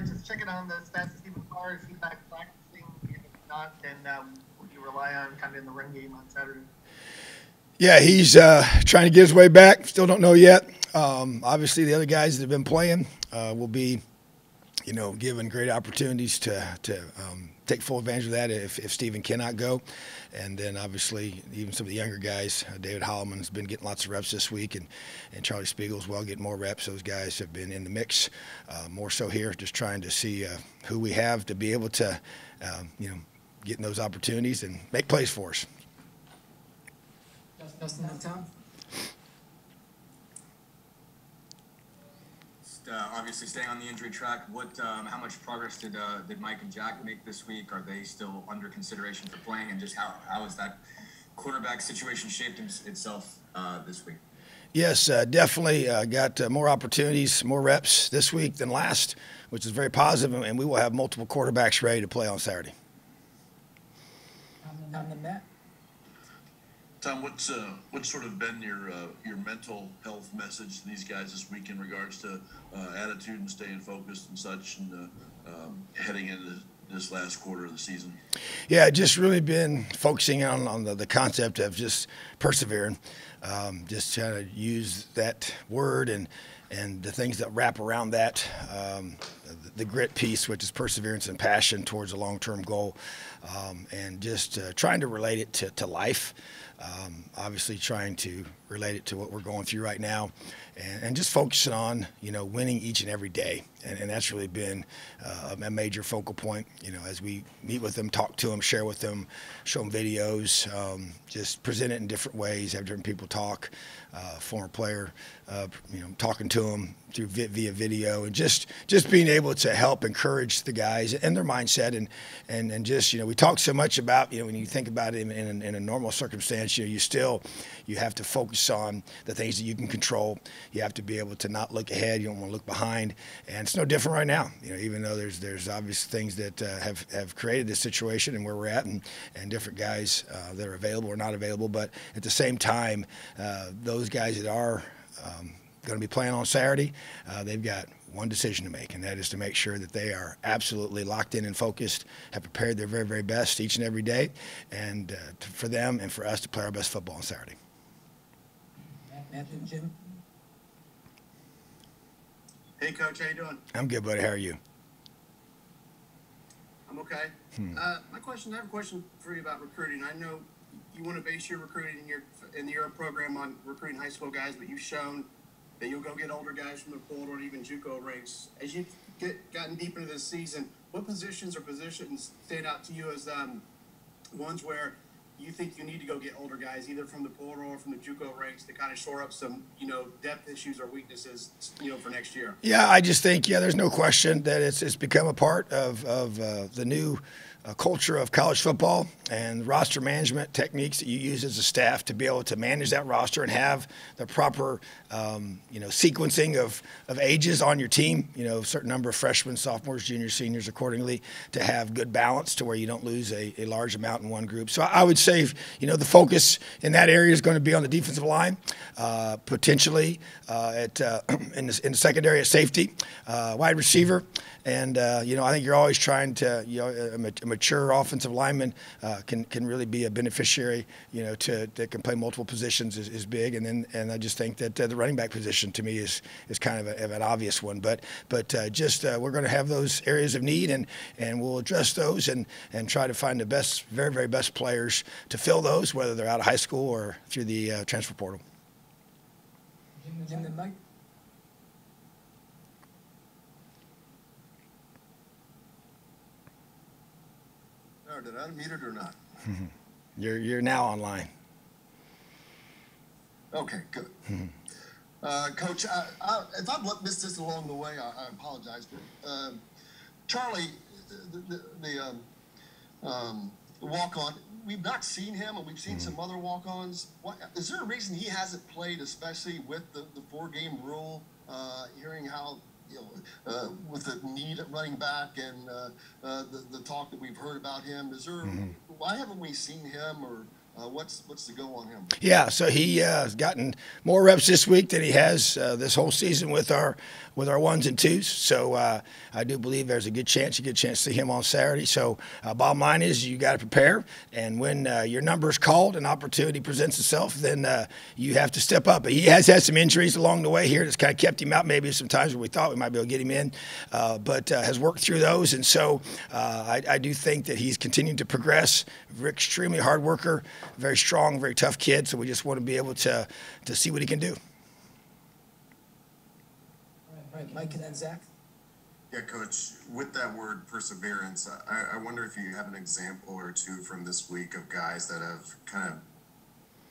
Just checking on the stats of Stephen Carr. Is he back practicing? If not, then would you rely on kind of in the run game on Saturday? Yeah, he's trying to get his way back. Still don't know yet. Obviously, the other guys that have been playing will be, given great opportunities to take full advantage of that if Stephen cannot go. And then obviously even some of the younger guys, David Holloman's been getting lots of reps this week, and Charlie Spiegel as well getting more reps. Those guys have been in the mix more so here, just trying to see who we have to be able to, get in those opportunities and make plays for us. Justin, Tom? Obviously, staying on the injury track, how much progress did Mike and Jack make this week? Are they still under consideration for playing? And just how has that quarterback situation shaped itself this week? Yes, definitely got more opportunities, more reps this week than last, which is very positive, and we will have multiple quarterbacks ready to play on Saturday. Matt? Tom, what's sort of been your mental health message to these guys this week in regards to attitude and staying focused and such, and heading into this last quarter of the season? Yeah, just really been focusing on the concept of just persevering, just trying to use that word and the things that wrap around that, the grit piece, which is perseverance and passion towards a long-term goal, and just trying to relate it to life. Obviously trying to relate it to what we're going through right now, and just focusing on, winning each and every day. And that's really been a major focal point, as we meet with them, talk to them, share with them, show them videos, just present it in different ways, have different people talk, former player, talking to them through via video, and just being able to help encourage the guys and their mindset, and just, we talk so much about, when you think about it in a normal circumstance, you have to focus on the things that you can control. You have to be able to not look ahead. You don't want to look behind. And it's no different right now. Even though there's obvious things that have created this situation and where we're at, and different guys that are available or not available. But at the same time, those guys that are going to be playing on Saturday, they've got one decision to make, and that is to make sure that they are absolutely locked in and focused, have prepared their very, very best each and every day, and for them and for us to play our best football on Saturday. Matt and Jim? Hey, Coach, how you doing? I'm good, buddy. How are you? I'm okay. I have a question for you about recruiting. I know you want to base your recruiting in your program on recruiting high school guys, but you've shown that you'll go get older guys from the portal or even JUCO ranks. As you've gotten deep into this season, what positions stand out to you as ones where you think you need to go get older guys, either from the portal or from the JUCO ranks, to kind of shore up some, depth issues or weaknesses, for next year? Yeah, I just think, there's no question that it's become a part of the new culture of college football and roster management techniques that you use as a staff to be able to manage that roster and have the proper, sequencing of ages on your team, a certain number of freshmen, sophomores, juniors, seniors accordingly, to have good balance to where you don't lose a large amount in one group. So I would say, the focus in that area is going to be on the defensive line, potentially in the secondary at safety, wide receiver. And, I think you're always trying to, a mature offensive lineman can really be a beneficiary, that can play multiple positions is big. And I just think that the running back position to me is kind of an obvious one. But we're going to have those areas of need, and we'll address those and try to find the best, very, very best players to fill those, whether they're out of high school or through the transfer portal. Jim and Mike? Did I unmute it or not? You're now online. Okay, good. Coach, if I've missed this along the way, I apologize. But Charlie, the walk-on, we've not seen him, and we've seen some other walk-ons. Is there a reason he hasn't played, especially with the 4-game rule? Hearing how, with the need at running back and the talk that we've heard about him, why haven't we seen him or What's the go on him? Yeah, so he has gotten more reps this week than he has this whole season with our ones and twos. So I do believe there's a good chance to see him on Saturday. So bottom line is you got to prepare, and when your number is called and opportunity presents itself, then you have to step up. But he has had some injuries along the way here that's kind of kept him out. Maybe some times where we thought we might be able to get him in, but has worked through those. And so I do think that he's continuing to progress. Extremely hard worker, very strong, very tough kid. So we just want to be able to see what he can do. All right, Mike and then Zach. Yeah, Coach, with that word perseverance, I wonder if you have an example or two from this week of guys that have kind of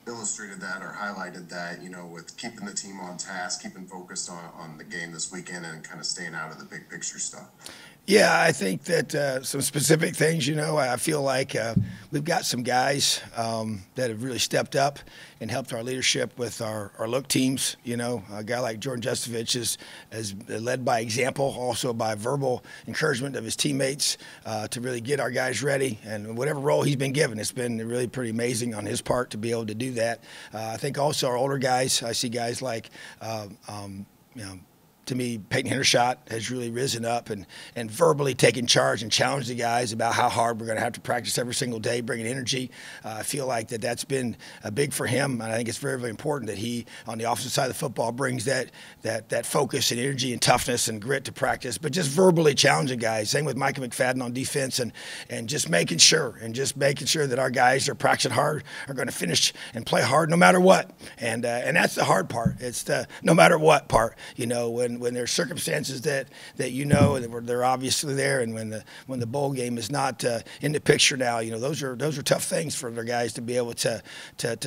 illustrated that or highlighted that, with keeping the team on task, keeping focused on the game this weekend and kind of staying out of the big picture stuff. Yeah, I think that some specific things, I feel like we've got some guys that have really stepped up and helped our leadership with our look teams. A guy like Jordan Justovich is led by example, also by verbal encouragement of his teammates to really get our guys ready. And whatever role he's been given, it's been really pretty amazing on his part to be able to do that. I think also our older guys, I see guys like, to me, Peyton Hendershot has really risen up and verbally taken charge and challenged the guys about how hard we're going to have to practice every single day, bringing energy. I feel like that's been big for him, and I think it's very, very important that he, on the offensive side of the football, brings that focus and energy and toughness and grit to practice, but just verbally challenging guys. Same with Micah McFadden on defense, and just making sure that our guys are practicing hard, are going to finish and play hard no matter what. And that's the hard part. It's the no matter what part, when there's circumstances that they're obviously there, and when the bowl game is not in the picture now, those are tough things for their guys to be able to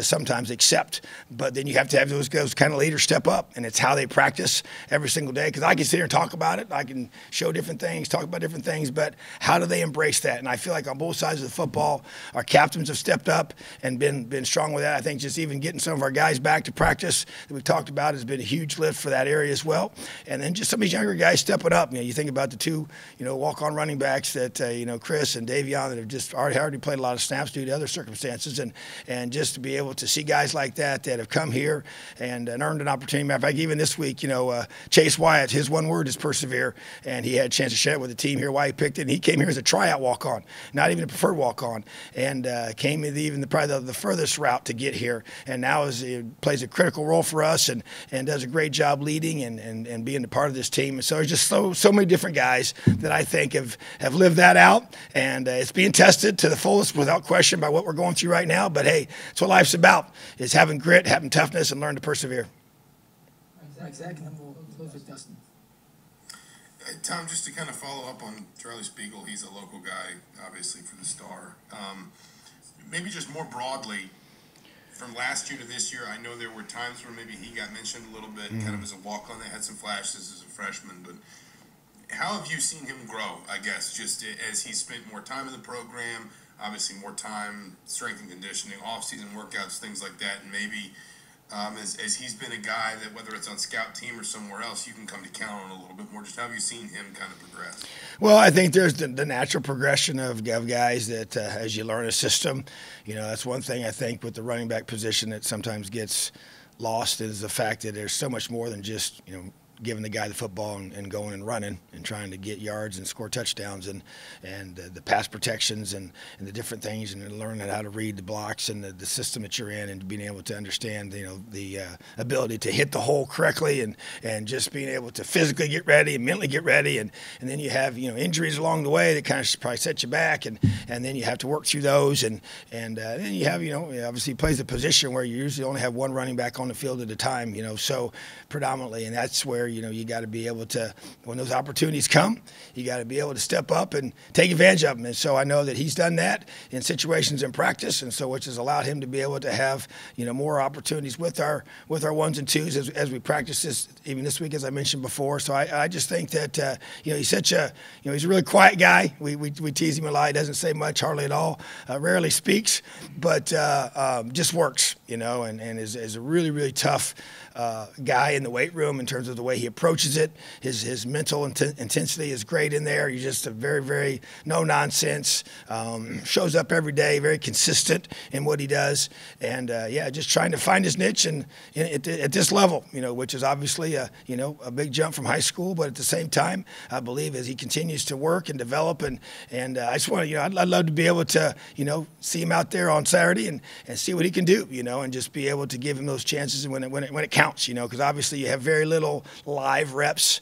sometimes accept. But then you have to have those kind of leaders step up, and it's how they practice every single day. Because I can sit here and talk about it, I can show different things, talk about different things, but how do they embrace that? And I feel like on both sides of the football, our captains have stepped up and been strong with that. I think just even getting some of our guys back to practice that we've talked about has been a huge lift for that area as well. And then just some of these younger guys stepping up. You think about the two, walk-on running backs that, Chris and Davion, that have just already played a lot of snaps due to other circumstances. And just to be able to see guys like that have come here and earned an opportunity. Matter of fact, even this week, Chase Wyatt, his one word is persevere. And he had a chance to share it with the team here, why he picked it. And he came here as a tryout walk-on, not even a preferred walk-on. And came in probably the furthest route to get here. And now plays a critical role for us and does a great job leading and being a part of this team. And so there's just so many different guys that I think have lived that out, and it's being tested to the fullest without question by what we're going through right now. But hey, it's what life's about, is having grit, having toughness, and learn to persevere. All right, Zach, and then we'll close with Dustin. Tom, just to kind of follow up on Charlie Spiegel, he's a local guy, obviously, for the Star. Maybe just more broadly, from last year to this year, I know there were times where maybe he got mentioned a little bit, kind of as a walk-on that had some flashes as a freshman. But how have you seen him grow, I guess, just as he spent more time in the program, obviously more time, strength and conditioning, off-season workouts, things like that, and maybe as he's been a guy that, whether it's on scout team or somewhere else, you can come to count on a little bit more. Just how have you seen him kind of progress? Well, I think there's the natural progression of guys that as you learn a system, that's one thing I think with the running back position that sometimes gets lost is the fact that there's so much more than just, giving the guy the football and going and running and trying to get yards and score touchdowns and the pass protections and the different things and learning how to read the blocks and the system that you're in and being able to understand, the ability to hit the hole correctly and just being able to physically get ready and mentally get ready. And then you have, injuries along the way that kind of probably set you back and then you have to work through those. And then you have, obviously he plays a position where you usually only have one running back on the field at a time, so predominantly. And that's where, you got to be able to, when those opportunities come, you got to be able to step up and take advantage of them. And so I know that he's done that in situations in practice, and so which has allowed him to be able to have, more opportunities with our ones and twos as we practice this, even this week, as I mentioned before. So I just think that, he's such a, he's a really quiet guy. We tease him a lot. He doesn't say much, hardly at all, rarely speaks, but just works, and is a really, really tough guy in the weight room in terms of the way way he approaches it. His mental intensity is great in there. He's just a very, very no nonsense. Shows up every day, very consistent in what he does, and yeah, just trying to find his niche and at this level, which is obviously a big jump from high school, but at the same time, I believe as he continues to work and develop, and I just want to, I'd love to be able to, see him out there on Saturday and see what he can do, and just be able to give him those chances and when it counts, because obviously you have very little live reps.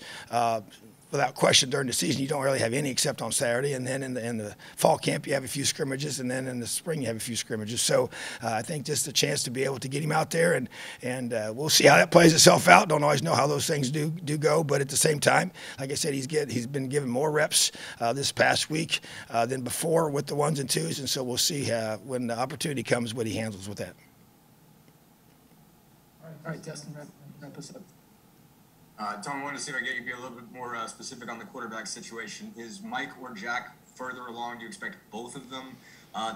Without question, during the season, you don't really have any except on Saturday, and then in the fall camp, you have a few scrimmages, and then in the spring, you have a few scrimmages. So I think just a chance to be able to get him out there, and we'll see how that plays itself out. Don't always know how those things do go, but at the same time, like I said, he's been given more reps this past week than before with the 1s and 2s, and so we'll see when the opportunity comes what he handles with that. All right, Dustin, wrap us up. Tom, I wanted to see if I could get you to be a little bit more specific on the quarterback situation. Is Mike or Jack further along? Do you expect both of them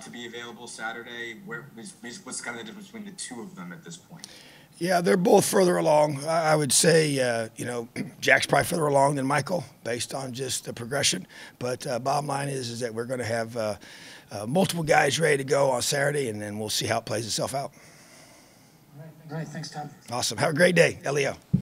to be available Saturday? What's kind of the difference between the two of them at this point? Yeah, they're both further along. I would say, Jack's probably further along than Michael based on just the progression. But bottom line is that we're going to have multiple guys ready to go on Saturday, and then we'll see how it plays itself out. All right, thanks, Tom. Awesome. Have a great day, Leo.